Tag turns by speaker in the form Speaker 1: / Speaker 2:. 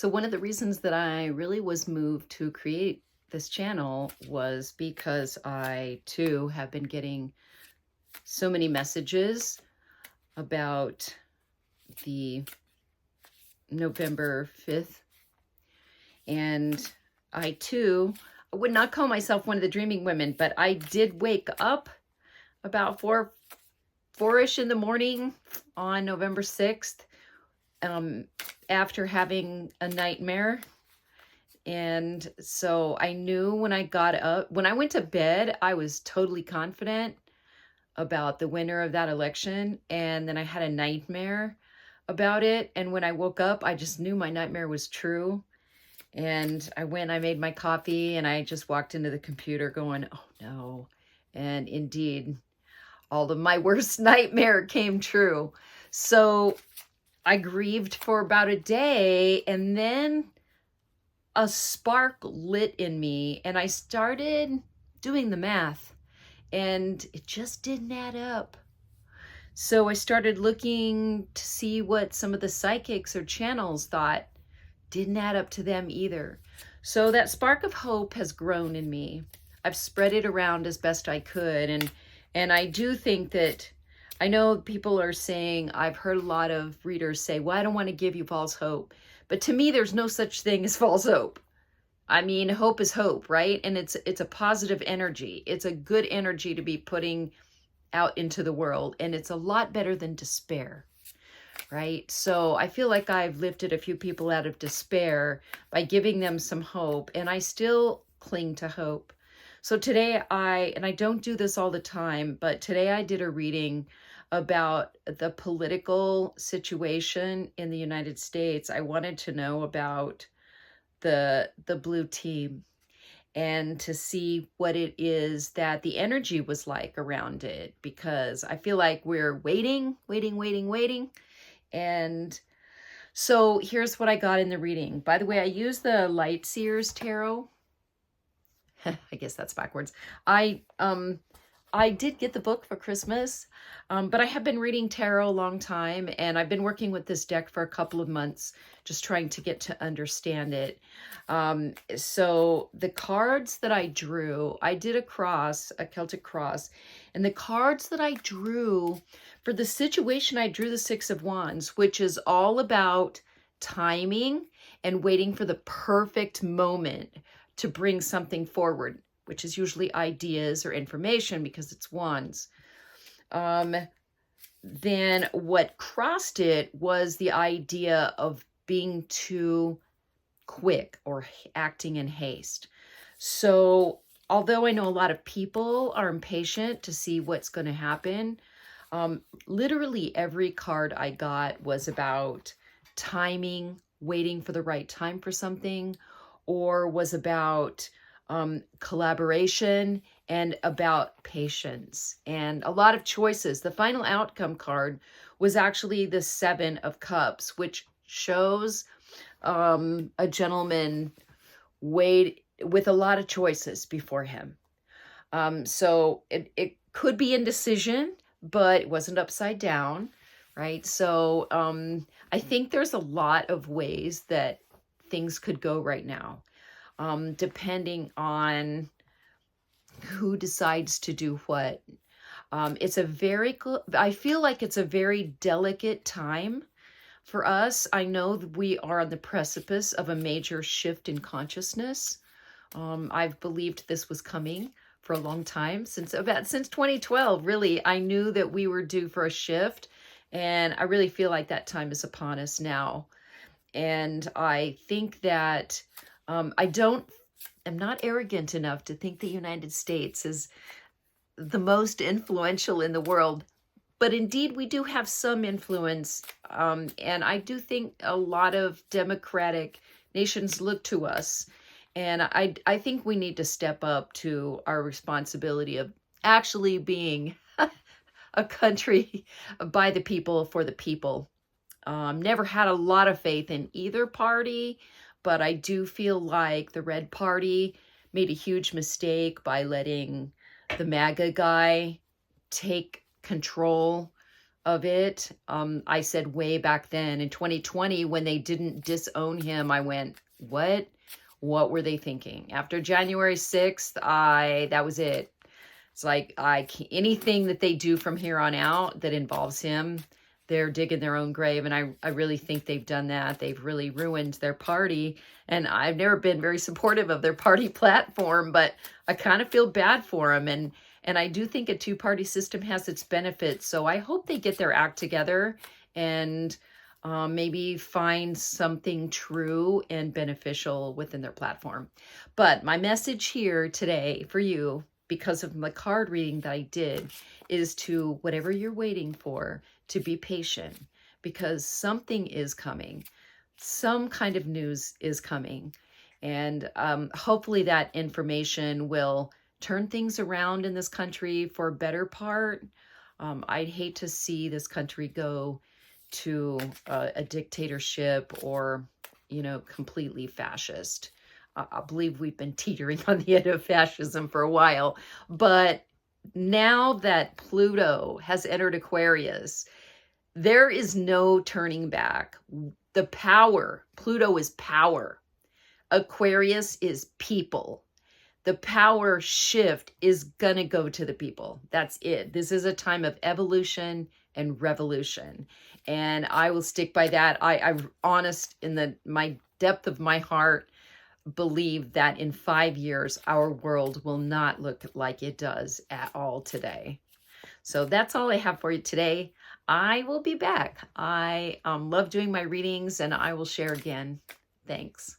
Speaker 1: So one of the reasons that I really was moved to create this channel was because I too have been getting so many messages about the November 5th. And I too would not call myself one of the dreaming women, but I did wake up about four-ish in the morning on November 6th, after having a nightmare. And so I knew when I got up, when I went to bed, I was totally confident about the winner of that election. And then I had a nightmare about it. And when I woke up, I just knew my nightmare was true. And I made my coffee, and I just walked into the computer going, oh no. And indeed, all of my worst nightmare came true. So I grieved for about a day, and then a spark lit in me, and I started doing the math, and it just didn't add up. So I started looking to see what some of the psychics or channels thought. Didn't add up to them either. So that spark of hope has grown in me. I've spread it around as best I could, and I do think that, I know people are saying, I've heard a lot of readers say, well, I don't want to give you false hope. But to me, there's no such thing as false hope. I mean, hope is hope, right? And it's a positive energy. It's a good energy to be putting out into the world. And it's a lot better than despair, right? So I feel like I've lifted a few people out of despair by giving them some hope. And I still cling to hope. So today and I don't do this all the time, but today I did a reading about the political situation in the United States. I wanted to know about the blue team and to see what it is that the energy was like around it, because I feel like we're waiting. And so here's what I got in the reading. By the way, I use the Light Seers Tarot. I guess that's backwards. I did get the book for Christmas, but I have been reading tarot a long time, and I've been working with this deck for a couple of months, just trying to get to understand it. So the cards that I drew, I did a Celtic cross, and the cards that I drew for the situation, I drew the Six of Wands, which is all about timing and waiting for the perfect moment to bring something forward, which is usually ideas or information because it's wands. Then what crossed it was the idea of being too quick or acting in haste. So although I know a lot of people are impatient to see what's going to happen, literally every card I got was about timing, waiting for the right time for something, or was about collaboration and about patience and a lot of choices. The final outcome card was actually the Seven of Cups, which shows a gentleman with a lot of choices before him. So it could be indecision, but it wasn't upside down, right? So I think there's a lot of ways that things could go right now, depending on who decides to do what. I feel like it's a very delicate time for us. I know that we are on the precipice of a major shift in consciousness. I've believed this was coming for a long time, since 2012, really. I knew that we were due for a shift, and I really feel like that time is upon us now. And I think that I'm not arrogant enough to think the United States is the most influential in the world, but indeed we do have some influence. And I do think a lot of democratic nations look to us. And I think we need to step up to our responsibility of actually being a country by the people, for the people. Never had a lot of faith in either party, but I do feel like the Red Party made a huge mistake by letting the MAGA guy take control of it. I said way back then in 2020 when they didn't disown him, I went, what? What were they thinking? After January 6th, that was it. It's like anything that they do from here on out that involves him, they're digging their own grave. And I really think they've done that. They've really ruined their party. And I've never been very supportive of their party platform, but I kind of feel bad for them. And I do think a two-party system has its benefits. So I hope they get their act together and maybe find something true and beneficial within their platform. But my message here today for you, because of the card reading that I did, is to whatever you're waiting for, to be patient, because something is coming. Some kind of news is coming. And hopefully that information will turn things around in this country for a better part. I'd hate to see this country go to a dictatorship or, completely fascist. I believe we've been teetering on the edge of fascism for a while, but now that Pluto has entered Aquarius, there is no turning back. The power, Pluto is power. Aquarius is people. The power shift is going to go to the people. That's it. This is a time of evolution and revolution. And I will stick by that. I'm honest in my depth of my heart, believe that in 5 years, our world will not look like it does at all today. So that's all I have for you today. I will be back. I love doing my readings and I will share again. Thanks.